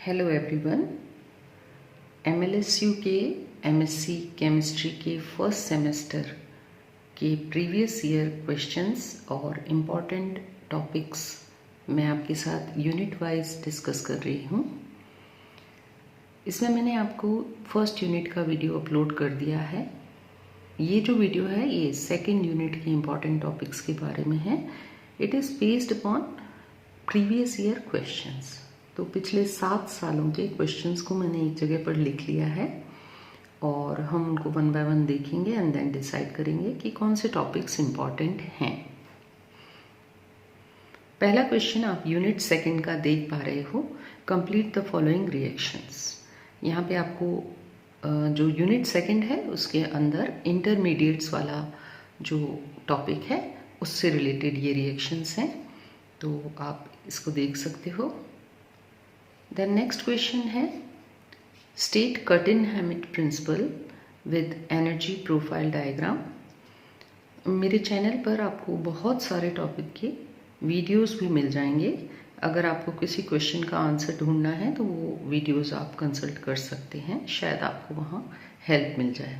Hello everyone. MLSU के MSc chemistry के first semester के प्रीवियस ईयर क्वेश्चंस और इम्पॉर्टेंट टॉपिक्स मैं आपके साथ यूनिट वाइज डिस्कस कर रही हूँ। इसमें मैंने आपको फर्स्ट यूनिट का वीडियो अपलोड कर दिया है। ये जो वीडियो है ये सेकंड यूनिट के इम्पॉर्टेंट टॉपिक्स के बारे में है। It is based upon previous year questions. तो पिछले 7 सालों के क्वेश्चंस को मैंने एक जगह पर लिख लिया है और हम उनको वन बाय वन देखेंगे एंड देन डिसाइड करेंगे कि कौन से टॉपिक्स इम्पॉर्टेंट हैं। पहला क्वेश्चन आप यूनिट सेकंड का देख पा रहे हो, कंप्लीट द फॉलोइंग रिएक्शंस। यहाँ पे आपको जो यूनिट सेकंड है उसके अंदर इंटरमीडिएट्स वाला जो टॉपिक है उससे रिलेटेड ये रिएक्शंस हैं, तो आप इसको देख सकते हो। The next question है state Curtin-Hammett principle with energy profile diagram। मेरे चैनल पर आपको बहुत सारे टॉपिक के वीडियोस भी मिल जाएंगे। अगर आपको किसी क्वेश्चन का आंसर ढूंढना है तो वो वीडियोस आप कंसल्ट कर सकते हैं, शायद आपको वहाँ हेल्प मिल जाए।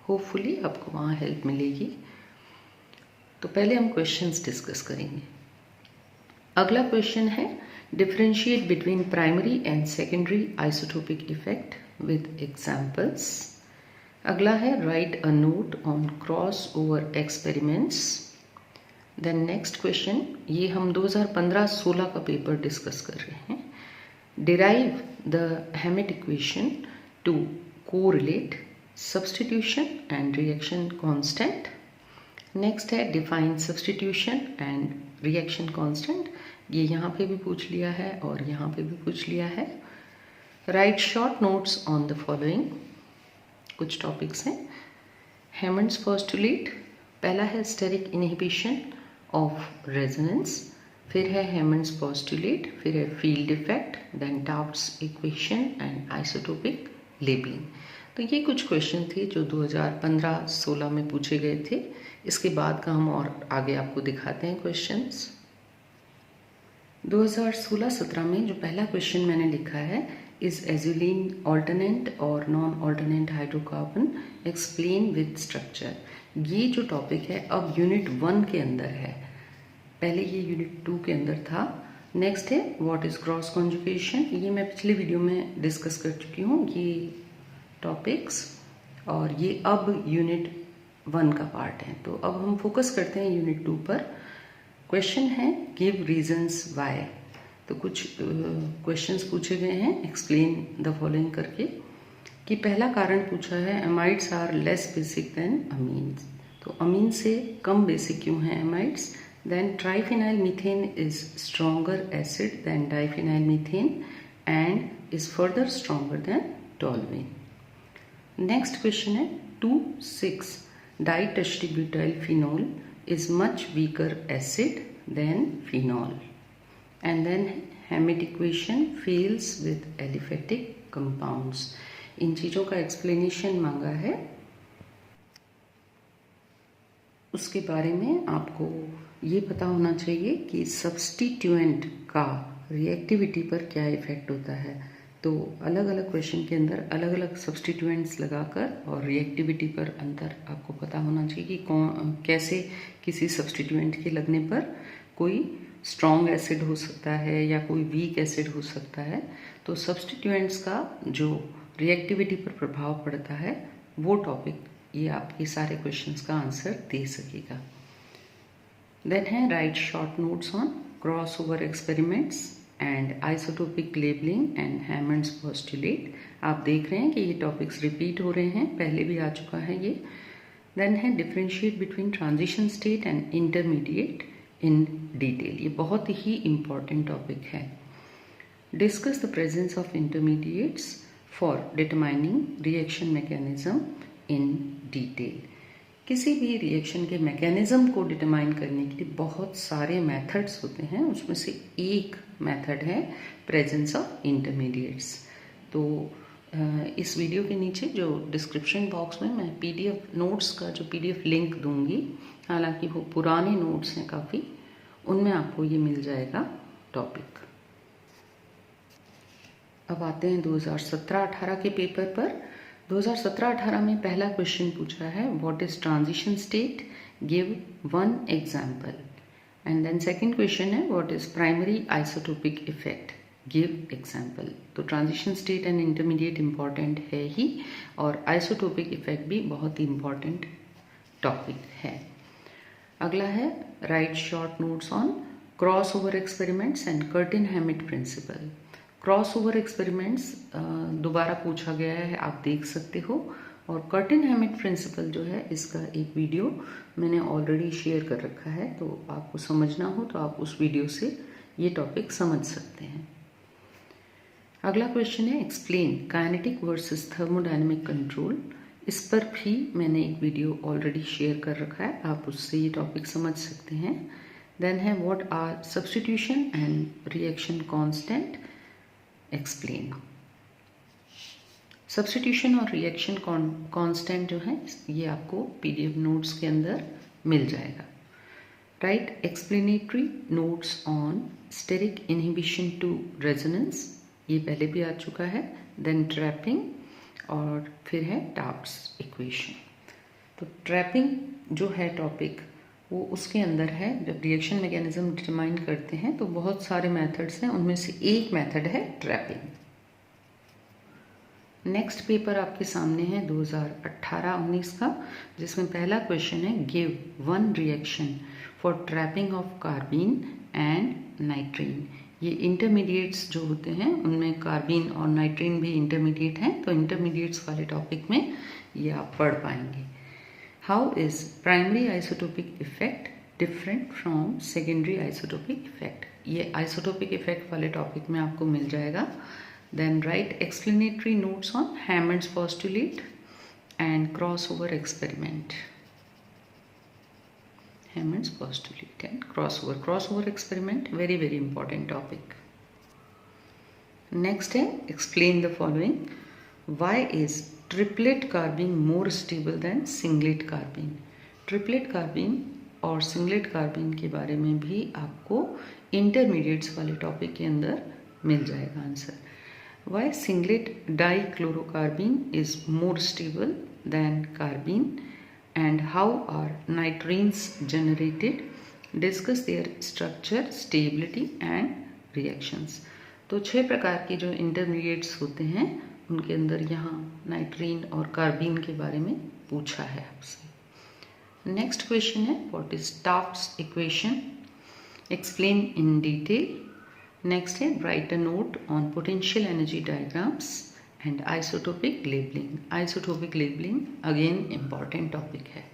होपफुली आपको वहाँ हेल्प मिलेगी। तो पहले हम क्वेश्चंस डिस्कस करेंगे। अगला क्वेश्चन है differentiate between primary and secondary isotopic effect with examples। अगला है write a note on crossover experiments। then next question, ये हम 2015-16 का पेपर डिस्कस कर रहे हैं। derive the Hammett equation to correlate substitution and reaction constant। next है define substitution and reaction constant। ये यहाँ पे भी पूछ लिया है और यहाँ पे भी पूछ लिया है। Write short notes on the following. कुछ टॉपिक्स हैं। हैमंड्स पोस्टुलेट, पहला है स्टेरिक इनहिबिशन ऑफ रेजोनेंस, फिर है हैमंड्स पोस्टुलेट, फिर है field effect, then Taft's equation and isotopic labelling. तो ये कुछ क्वेश्चन थे जो 2015-16 में पूछे गए थे। इसके बाद का हम और आगे आपको दिखाते हैं क्वेश्चंस। 2016-17 में जो पहला क्वेश्चन मैंने लिखा है, इज एजुलिन ऑल्टरनेट और non alternate hydrocarbon, explain with structure. ये जो टॉपिक है अब यूनिट 1 के अंदर है, पहले ये यूनिट 2 के अंदर था। नेक्स्ट है व्हाट इज क्रॉस कॉन्जुगेशन, ये मैं पिछले वीडियो में डिस्कस कर चुकी हूँ ये टॉपिक्स, और ये अब यूनिट 1 का पार्ट है। तो अब हम फोकस करते हैं यूनिट 2 पर। क्वेश्चन है गिव रीजंस वाई। तो कुछ क्वेश्चंस पूछे गए हैं एक्सप्लेन द फॉलोइंग करके, कि पहला कारण पूछा है amides are less basic than amines. तो अमीन से कम बेसिक क्यों है amides. Then triphenyl methane is stronger acid than diphenyl methane and is further stronger than toluene. Next question है 2.6 ditertbutyl phenol is much weaker acid than phenol, and then Hammett equation fails with aliphatic compounds। इन चीज़ों का explanation मांगा है, उसके बारे में आपको ये पता होना चाहिए कि सब्स्टिट्यूएंट का रिएक्टिविटी पर क्या इफेक्ट होता है। तो अलग अलग क्वेश्चन के अंदर अलग अलग सब्स्टिट्यूएंट्स लगाकर और रिएक्टिविटी पर अंतर आपको पता होना चाहिए कि कैसे किसी सब्स्टिट्यूएंट के लगने पर कोई स्ट्रॉन्ग एसिड हो सकता है या कोई वीक एसिड हो सकता है। तो सब्स्टिट्यूएंट्स का जो रिएक्टिविटी पर प्रभाव पड़ता है वो टॉपिक ये आपके सारे क्वेश्चंस का आंसर दे सकेगा। देन है write short notes on cross over experiments and isotopic labelling and Hammond's postulate. आप देख रहे हैं कि ये टॉपिक्स रिपीट हो रहे हैं, पहले भी आ चुका है ये। देन है differentiate between transition state and intermediate in detail. ये बहुत ही इंपॉर्टेंट टॉपिक है। Discuss the presence of intermediates for determining reaction mechanism in detail. किसी भी रिएक्शन के मैकेनिज्म को डिटरमाइन करने के लिए बहुत सारे मेथड्स होते हैं, उसमें से एक मेथड है प्रेजेंस ऑफ इंटरमीडिएट्स। तो इस वीडियो के नीचे जो डिस्क्रिप्शन बॉक्स में मैं पीडीएफ नोट्स का जो पीडीएफ लिंक दूंगी, हालांकि वो पुराने नोट्स हैं काफ़ी, उनमें आपको ये मिल जाएगा टॉपिक। अब आते हैं 2017-18 के पेपर पर। 2017-18 में पहला क्वेश्चन पूछा है, what is transition state, give one example. And then second question है, what is primary isotopic effect, give example. तो transition state and intermediate important है ही, और आइसोटोपिक इफेक्ट भी बहुत ही इंपॉर्टेंट टॉपिक है। अगला है, write short notes on cross over experiments and Curtin Hammett principle. Cross over experiments दोबारा पूछा गया है, आप देख सकते हो। और कर्टिन-हैमिट प्रिंसिपल जो है, इसका एक वीडियो मैंने ऑलरेडी शेयर कर रखा है, तो आपको समझना हो तो आप उस वीडियो से ये टॉपिक समझ सकते हैं। अगला क्वेश्चन है, explain kinetic versus thermodynamic control. इस पर भी मैंने एक वीडियो ऑलरेडी शेयर कर रखा है, आप उससे ये टॉपिक समझ सकते हैं। देन है, what are substitution and reaction constant, explain. Substitution और रिएक्शन कांस्टेंट जो है, ये आपको पीडीएफ नोट्स के अंदर मिल जाएगा। Write explanatory notes on steric inhibition to resonance, ये पहले भी आ चुका है। देन ट्रैपिंग, और फिर है टाफ्ट्स इक्वेशन। तो ट्रैपिंग जो है टॉपिक, वो उसके अंदर है, जब रिएक्शन मैकेनिज्म डिटरमाइन करते हैं तो बहुत सारे मेथड्स हैं, उनमें से एक मेथड है ट्रैपिंग। नेक्स्ट पेपर आपके सामने है 2018-19 का, जिसमें पहला क्वेश्चन है, give one reaction for trapping of carbene and नाइट्रीन। ये इंटरमीडिएट्स जो होते हैं, उनमें कार्बीन और नाइट्रीन भी इंटरमीडिएट हैं, तो इंटरमीडिएट्स वाले टॉपिक में ये आप पढ़ पाएंगे। How is primary isotopic effect different from secondary isotopic effect, ये आइसोटोपिक इफेक्ट वाले टॉपिक में आपको मिल जाएगा। Then write explanatory notes on Hammond's postulate and crossover experiment. Hammond's postulate and crossover experiment, very very important topic. Next है, explain the following. Why is triplet carbene more stable than singlet carbene? Triplet carbene और singlet carbene के बारे में भी आपको intermediates वाले topic के अंदर मिल जाएगा answer. Why singlet dichlorocarbene is more stable than carbene, and how are nitrines generated? Discuss their structure, stability and reactions. तो 6 प्रकार के जो इंटरमीडिएट्स होते हैं, उनके अंदर यहाँ नाइट्रीन और कार्बीन के बारे में पूछा है आपसे। नेक्स्ट क्वेश्चन है, what is Taft's equation, explain in detail. Next है, write a note on potential energy diagrams and isotopic labelling. Isotopic labelling again important topic है।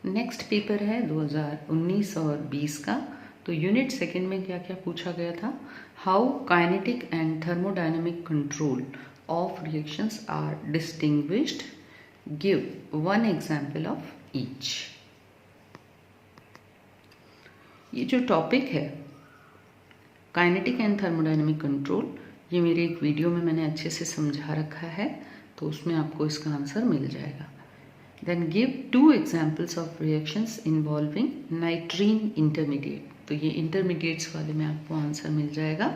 नेक्स्ट पेपर है 2019 और 20 का। तो यूनिट सेकेंड में क्या क्या पूछा गया था, how kinetic and thermodynamic control of reactions are distinguished, give one example of each. ये जो टॉपिक है काइनेटिक एंड थर्मोडायनेमिक कंट्रोल, ये मेरे एक वीडियो में मैंने अच्छे से समझा रखा है, तो उसमें आपको इसका आंसर मिल जाएगा। Then give 2 examples of reactions involving nitrene intermediate. तो ये इंटरमीडिएट्स वाले में आपको आंसर मिल जाएगा।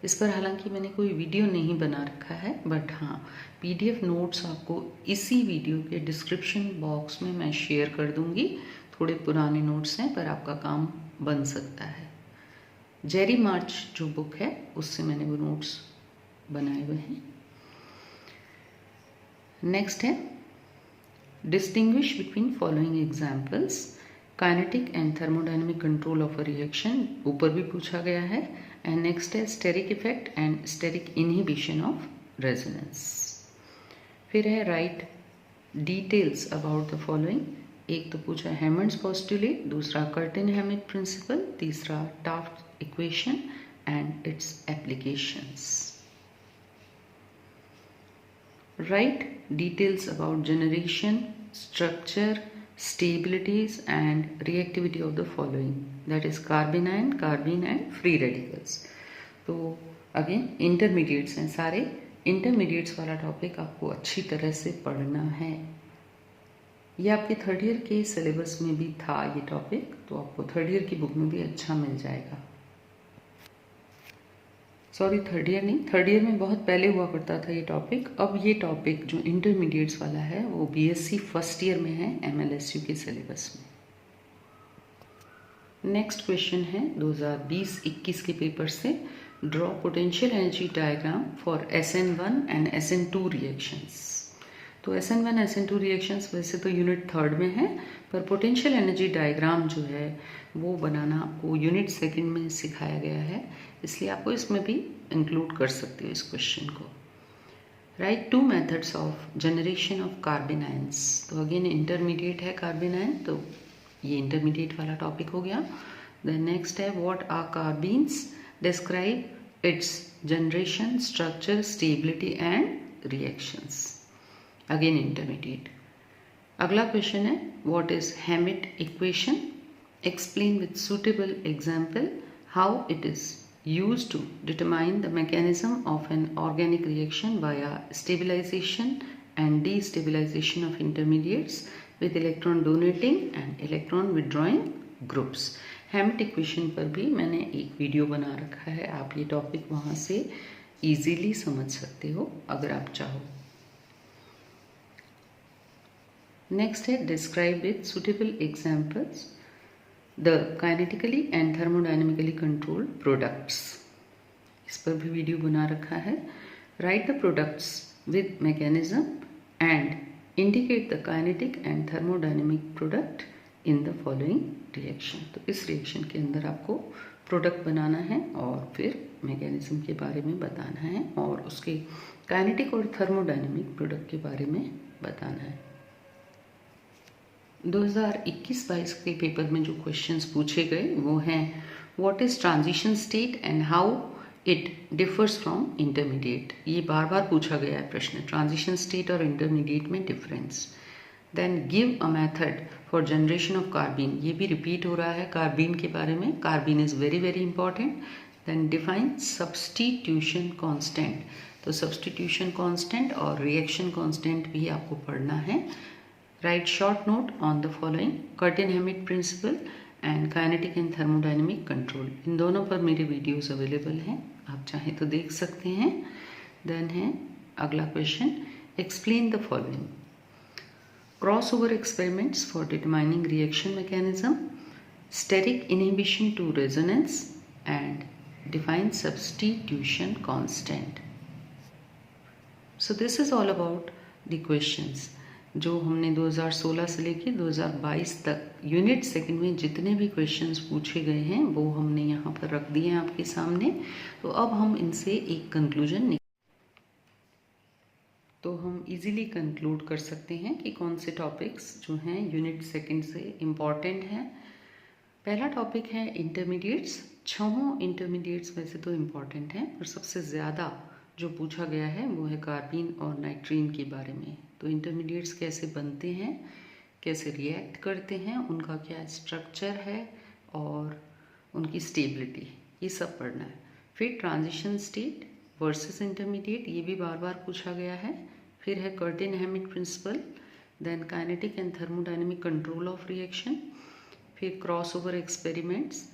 इस पर हालांकि मैंने कोई वीडियो नहीं बना रखा है, बट हाँ, पीडीएफ नोट्स आपको इसी वीडियो के डिस्क्रिप्शन बॉक्स में मैं शेयर कर दूंगी। थोड़े पुराने नोट्स हैं, पर आपका काम बन सकता है। जेरी मार्च जो बुक है, उससे मैंने वो नोट्स बनाए हुए हैं। नेक्स्ट है, distinguish between following examples, kinetic and thermodynamic control of a reaction, ऊपर भी पूछा गया है। एंड नेक्स्ट है, steric effect and steric inhibition of resonance. फिर है, write details about the following. एक तो पूछा हैमंड्स पोस्टुलेट, दूसरा कर्टिन-हैमिट प्रिंसिपल, तीसरा Taft equation and its applications. Write details about generation, structure, stabilities and reactivity of the following, that is carbanion, carbene and free radicals. तो again intermediates हैं सारे, intermediates वाला topic आपको अच्छी तरह से पढ़ना है। ये आपके थर्ड ईयर के सिलेबस में भी था ये टॉपिक, तो आपको थर्ड ईयर की बुक में भी अच्छा मिल जाएगा। सॉरी थर्ड ईयर नहीं, थर्ड ईयर में बहुत पहले हुआ करता था ये टॉपिक। अब ये टॉपिक जो इंटरमीडिएट्स वाला है वो बीएससी फर्स्ट ईयर में है एमएलएसयू के सिलेबस में। नेक्स्ट क्वेश्चन है 2020-21 के पेपर से, draw potential energy diagram for SN1 and SN2 reactions. तो SN1 SN2 रिएक्शंस वैसे तो यूनिट थर्ड में है, पर पोटेंशियल एनर्जी डायग्राम जो है वो बनाना आपको यूनिट सेकंड में सिखाया गया है, इसलिए आपको इसमें भी इंक्लूड कर सकते हो इस क्वेश्चन को। Write 2 methods of generation of carbon ions. तो अगेन इंटरमीडिएट है कार्बन आयन, तो ये इंटरमीडिएट वाला टॉपिक हो गया। देन नेक्स्ट है what are carbenes, describe its generation, structure, stability and reactions. Again intermediate. अगला क्वेश्चन है what is Hammett equation, explain with suitable example how it is used to determine the mechanism of an organic reaction via stabilization and destabilization of intermediates with electron donating and electron withdrawing groups। Hammett equation पर भी मैंने एक video बना रखा है, आप ये topic वहाँ से इजीली समझ सकते हो अगर आप चाहो। नेक्स्ट है describe with suitable examples the kinetically and thermodynamically controlled products. इस पर भी वीडियो बना रखा है। Right the products with mechanism and indicate the kinetic and thermodynamic product in the following reaction. तो इस रिएक्शन के अंदर आपको प्रोडक्ट बनाना है और फिर मैकेनिज्म के बारे में बताना है और उसके काइनेटिक और थर्मोडाइनमिक प्रोडक्ट के बारे में बताना है। 2021-22 के पेपर में जो क्वेश्चंस पूछे गए वो हैं what is transition state and how it differs from intermediate. ये बार बार पूछा गया है प्रश्न, ट्रांजिशन स्टेट और इंटरमीडिएट में difference. Then give a method for generation of carbene, ये भी रिपीट हो रहा है कार्बीन के बारे में, carbene is very very important. Then define substitution constant, तो सब्स्टिट्यूशन कांस्टेंट और रिएक्शन कांस्टेंट भी आपको पढ़ना है। Write short note on the following, Curtin-Hammett principle and kinetic and thermodynamic control। इन दोनों पर मेरे वीडियोस अवेलेबल हैं, आप चाहें तो देख सकते हैं। देन है अगला question, explain the following, cross over experiments for determining reaction mechanism, steric inhibition to resonance and define substitution constant. So this is all about the questions जो हमने 2016 से लेकर 2022 तक यूनिट सेकंड में जितने भी क्वेश्चंस पूछे गए हैं वो हमने यहाँ पर रख दिए हैं आपके सामने। तो अब हम इनसे एक कंक्लूजन तो हम इजीली कंक्लूड कर सकते हैं कि कौन से टॉपिक्स जो हैं यूनिट सेकंड से इम्पॉर्टेंट हैं। पहला टॉपिक है इंटरमीडिएट्स। 6 इंटरमीडिएट्स वैसे तो इम्पॉर्टेंट हैं, पर सबसे ज़्यादा जो पूछा गया है वो है कार्बीन और नाइट्रीन के बारे में। तो इंटरमीडिएट्स कैसे बनते हैं, कैसे रिएक्ट करते हैं, उनका क्या स्ट्रक्चर है और उनकी स्टेबिलिटी, ये सब पढ़ना है। फिर ट्रांजिशन स्टेट वर्सेस इंटरमीडिएट, ये भी बार बार पूछा गया है। फिर है Curtin Hammett principle, then kinetic and thermodynamic control of reaction, फिर cross over experiments,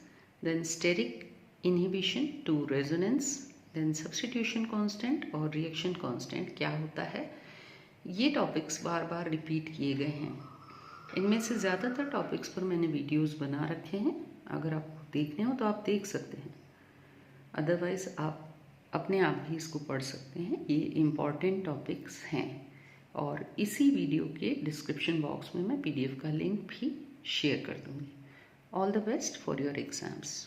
then steric inhibition to resonance, then substitution constant और रिएक्शन कांस्टेंट क्या होता है। ये टॉपिक्स बार बार रिपीट किए गए हैं। इनमें से ज़्यादातर टॉपिक्स पर मैंने वीडियोस बना रखे हैं, अगर आपको देखने हो तो आप देख सकते हैं, अदरवाइज़ आप अपने आप भी इसको पढ़ सकते हैं। ये इम्पॉर्टेंट टॉपिक्स हैं और इसी वीडियो के डिस्क्रिप्शन बॉक्स में मैं PDF का लिंक भी शेयर कर दूँगी। All the best for your exams.